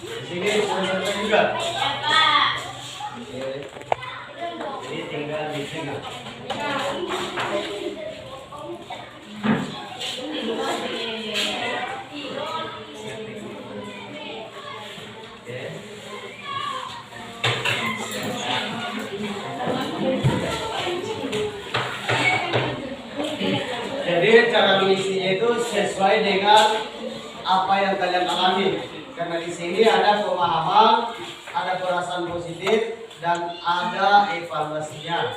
Di sini sudah selesai juga. Jadi tinggal ditinggal. Jadi cara mengisinya itu sesuai dengan apa yang kalian alami. Karena di sini ada pemahaman, ada perasaan positif, dan ada evaluasinya.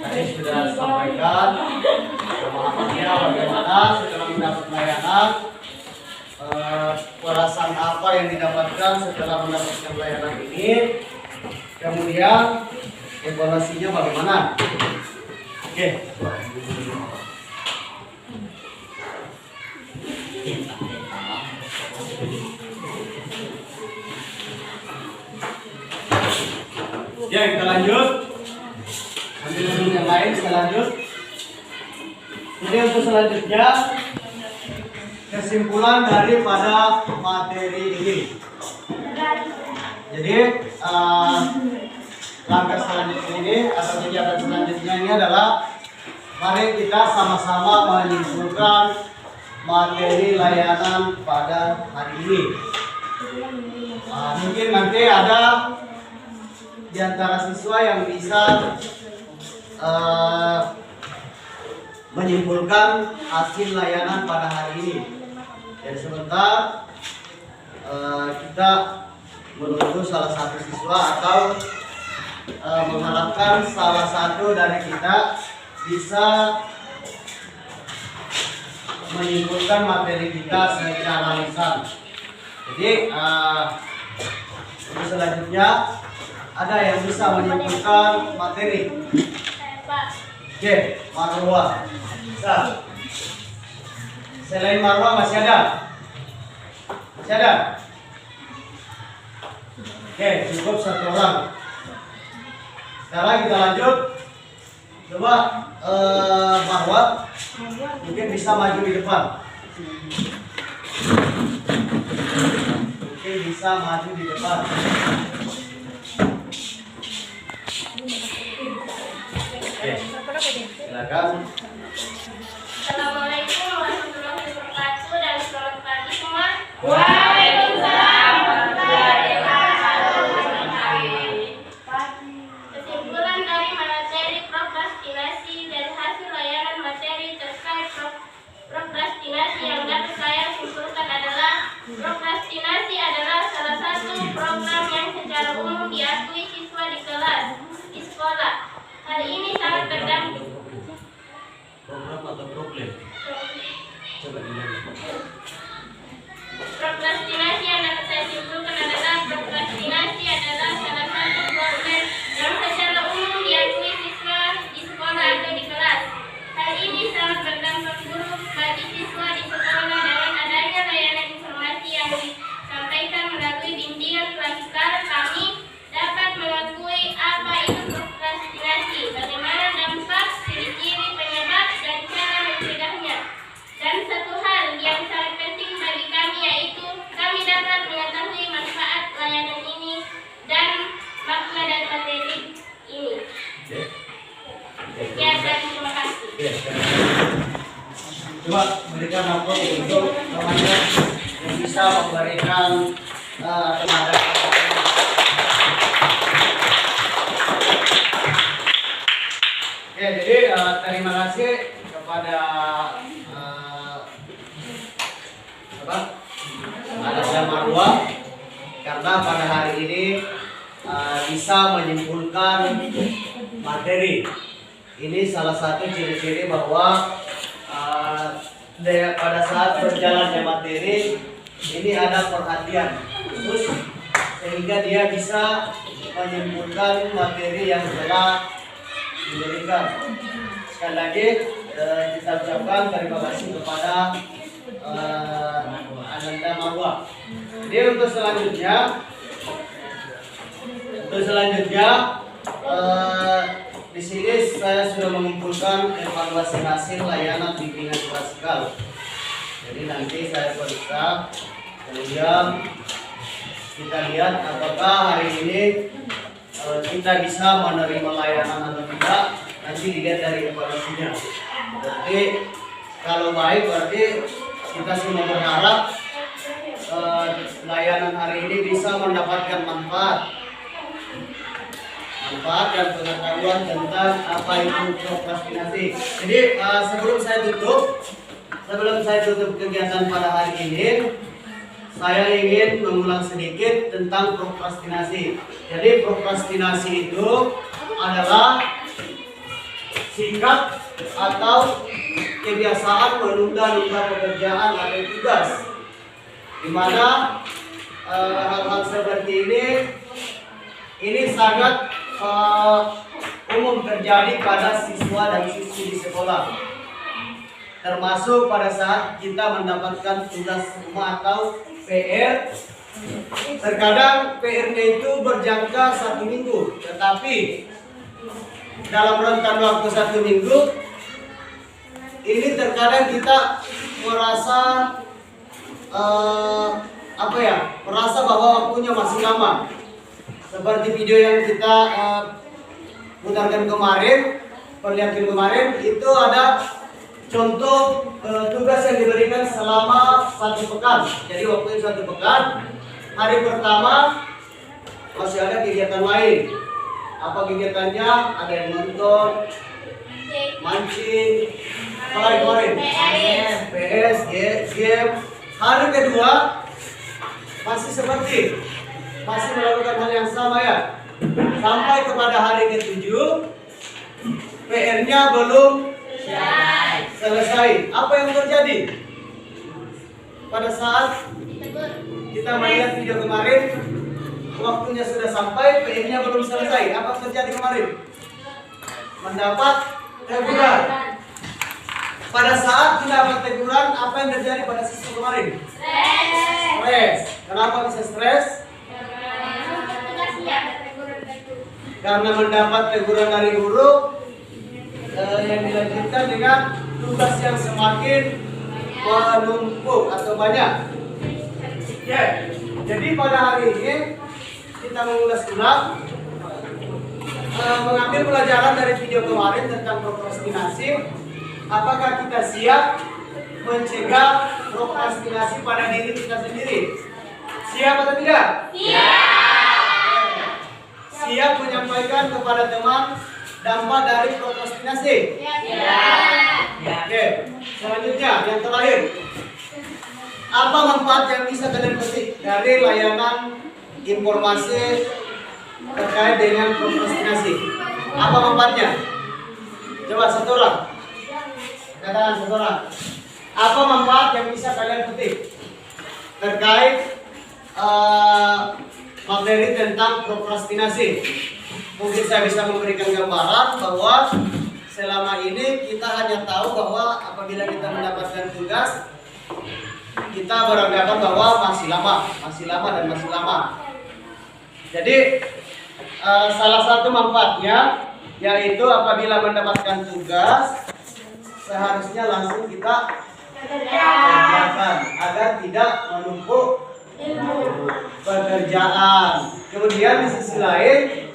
Tadi sudah sampaikan pemahamannya bagaimana setelah mendapat layanan, perasaan apa yang didapatkan setelah mendapatkan layanan ini, kemudian evaluasinya bagaimana. Oke. Ya, kita lanjut. Ambil dulu yang lain, kita lanjut. Jadi untuk selanjutnya kesimpulan daripada materi ini. Jadi langkah selanjutnya ini atau kegiatan selanjutnya ini adalah mari kita sama-sama menyimpulkan materi layanan pada hari ini. Mungkin nanti ada di antara siswa yang bisa menyimpulkan hasil layanan pada hari ini. Dan sebentar kita menunggu salah satu siswa atau mengharapkan salah satu dari kita bisa menyimpulkan materi kita secara lisan. Jadi untuk selanjutnya ada yang bisa menyimpulkan materi. Oke, Marwa. Bisa. Selain Marwa masih ada? Masih ada? Oke, cukup satu orang. Sekarang kita lanjut. Coba Marwa mungkin bisa maju di depan. Mungkin bisa maju di depan. Oke, silakan. Assalamualaikum warahmatullahi wabarakatuh dan selamat pagi semua. Waalaikumsalam warahmatullahi wabarakatuh. Kesimpulan dari materi prokrastinasi dan hasil layanan materi terkait prokrastinasi yang dapat saya simpulkan adalah prokrastinasi adalah salah satu program yang secara umum diakui siswa di kelas di sekolah. Hal ini sangat berdampak. Program atau problem? Coba dilihat. Prokrastinasi yang dapat saya simpulkan adalah prokrastinasi adalah salah satu problem yang secara umum diakui siswa di sekolah atau di kelas. Hal ini sangat berdampak buruk bagi siswa di sekolah dengan adanya layanan informasi yang disampaikan melalui bimbingan klasikal. Kami dapat mengetahui apa itu prokrastinasi, bagaimana dampak, ciri-ciri, penyebab, dan cara mencegahnya. Dan satu hal yang sangat penting bagi kami yaitu kami dapat mengetahui manfaat layanan ini dan makna dan materi ini. Sekian dan terima kasih. Coba berikan aku untuk remaja yang bisa memberikan tenaga. Oke, jadi terima kasih kepada Ada Marwa karena pada hari ini bisa menyimpulkan materi. Ini salah satu ciri-ciri bahwa pada saat berjalannya materi ini ada perhatian khusus sehingga dia bisa menyimpulkan materi yang telah diberikan. Sekali lagi kita ucapkan terima kasih kepada Ananda Marwa. Jadi untuk selanjutnya di sini saya sudah mengumpulkan evaluasi hasil layanan bimbingan klasikal. Jadi nanti saya periksa, kemudian kita lihat apakah hari ini kita bisa menerima layanan atau tidak. Nanti dilihat dari evaluasinya. Berarti kalau baik berarti kita semua berharap layanan hari ini bisa mendapatkan manfaat dan pengetahuan tentang apa itu prokrastinasi. Jadi sebelum saya tutup kegiatan pada hari ini, saya ingin mengulang sedikit tentang prokrastinasi. Jadi prokrastinasi itu adalah sikap atau kebiasaan menunda-nunda pekerjaan atau tugas, di mana hal-hal seperti ini sangat umum terjadi pada siswa dan siswi di sekolah, termasuk pada saat kita mendapatkan tugas rumah atau PR Terkadang PR-nya itu berjangka 1 minggu, tetapi dalam rentan waktu 1 minggu ini terkadang kita merasa merasa bahwa waktunya masih lama. Seperti video yang kita putarkan kemarin, perlihatkan kemarin, itu ada contoh tugas yang diberikan selama 1 pekan. Jadi waktunya 1 pekan. Hari pertama masih ada kegiatan lain. Apa kegiatannya? Ada yang nonton, mancing, apa kemarin? PS, game. Hari kedua masih masih melakukan hal yang sama ya. Sampai kepada hari ke-7 PR-nya belum selesai. Apa yang terjadi? Pada saat kita melihat video kemarin, waktunya sudah sampai, PR-nya belum selesai. Apa yang terjadi kemarin? Mendapat teguran. Pada saat mendapat teguran, apa yang terjadi pada siswa kemarin? Stres. Kenapa bisa stres? Karena mendapat teguran dari guru yang dilanjutkan dengan tugas yang semakin menumpuk atau banyak. Ya, jadi pada hari ini kita mengulas ulang, mengambil pelajaran dari video kemarin tentang prokrastinasi. Apakah kita siap mencegah prokrastinasi pada diri kita sendiri? Siap atau tidak? Siap. Siap menyampaikan kepada teman dampak dari prokrastinasi? Siap. Oke, selanjutnya yang terakhir. Apa manfaat yang bisa kalian petik dari layanan informasi terkait dengan prokrastinasi? Apa manfaatnya? Coba satu orang. Katakan satu orang. Apa manfaat yang bisa kalian petik terkait materi tentang prokrastinasi? Mungkin saya bisa memberikan gambaran bahwa selama ini kita hanya tahu bahwa apabila kita mendapatkan tugas, kita beranggapan bahwa masih lama dan masih lama. Jadi salah satu manfaatnya yaitu apabila mendapatkan tugas, seharusnya langsung kita kerjakan agar tidak menumpuk pekerjaan. Kemudian di sisi lain,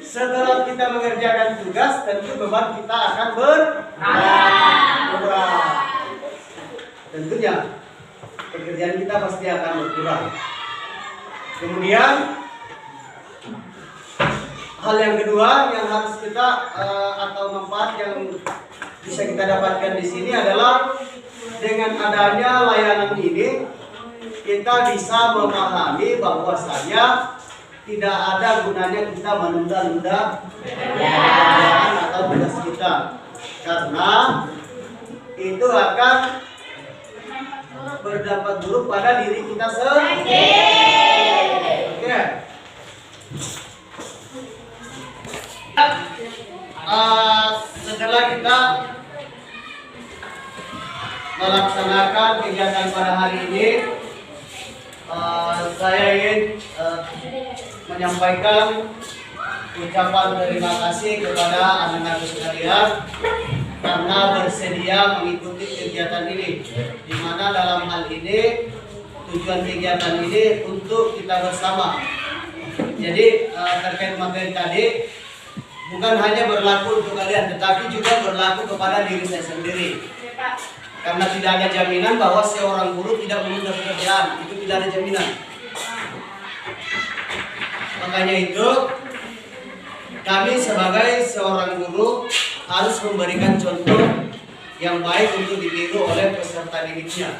setelah kita mengerjakan tugas, tentu beban kita akan berkurang. Tentunya pekerjaan kita pasti akan berkurang. Kemudian hal yang kedua yang harus kita atau manfaat yang bisa kita dapatkan di sini adalah dengan adanya layanan ini kita bisa memahami bahwasanya tidak ada gunanya kita menunda-nunda pekerjaan atau tugas kita, karena itu akan berdampak buruk pada diri kita sendiri. Oke. Setelah kita melaksanakan kegiatan pada hari ini, saya ingin menyampaikan ucapan terima kasih kepada anak-anak sekalian karena bersedia mengikuti kegiatan ini, di mana dalam hal ini tujuan kegiatan ini untuk kita bersama. Jadi terkait materi tadi bukan hanya berlaku untuk kalian, tetapi juga berlaku kepada diri saya sendiri. Karena tidak ada jaminan bahwa seorang guru tidak menunda pekerjaan, itu tidak ada jaminan. Makanya itu kami sebagai seorang guru harus memberikan contoh yang baik untuk ditiru oleh peserta didiknya.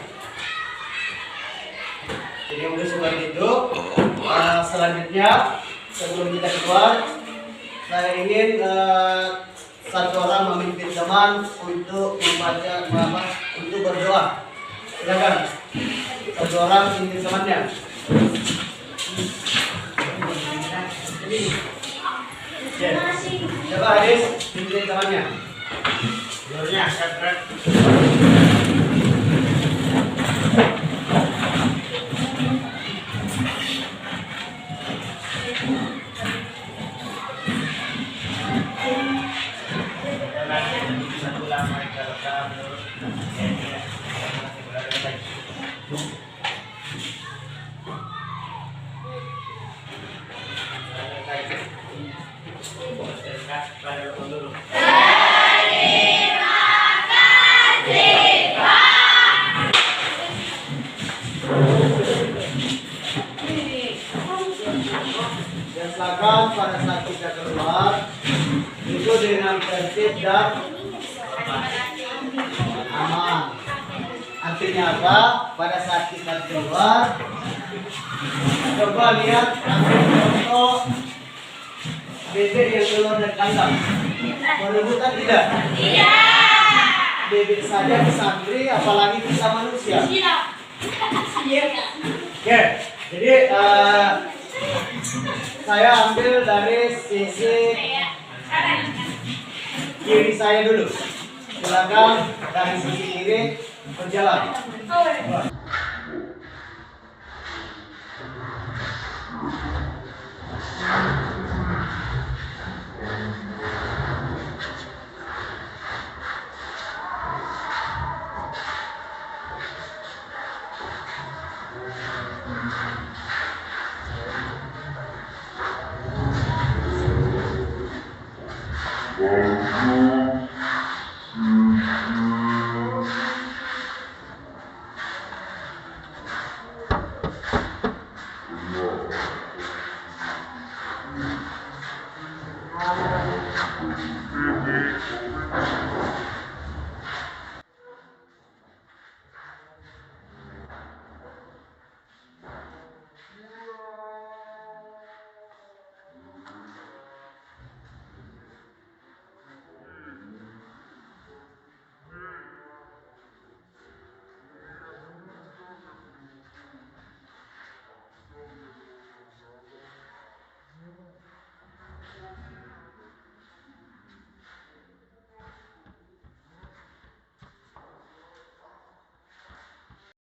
Jadi untuk seperti itu, selanjutnya sebelum kita keluar, saya ingin satu orang memimpin teman untuk membaca untuk berdoa. Silakan. Satu orang memimpin temannya. Coba Hadis memimpin temannya. Doanya sekrek. dengan tertib dan aman. Artinya apa? Pada saat kita keluar, coba lihat ambil contoh bebek yang keluar dari kandang. Menemukan tidak? Bebek saja pesantren, apalagi kita manusia. Oke, jadi saya ambil dari sisi kiri saya dulu. Silakan dari sisi kiri berjalan. Thank you.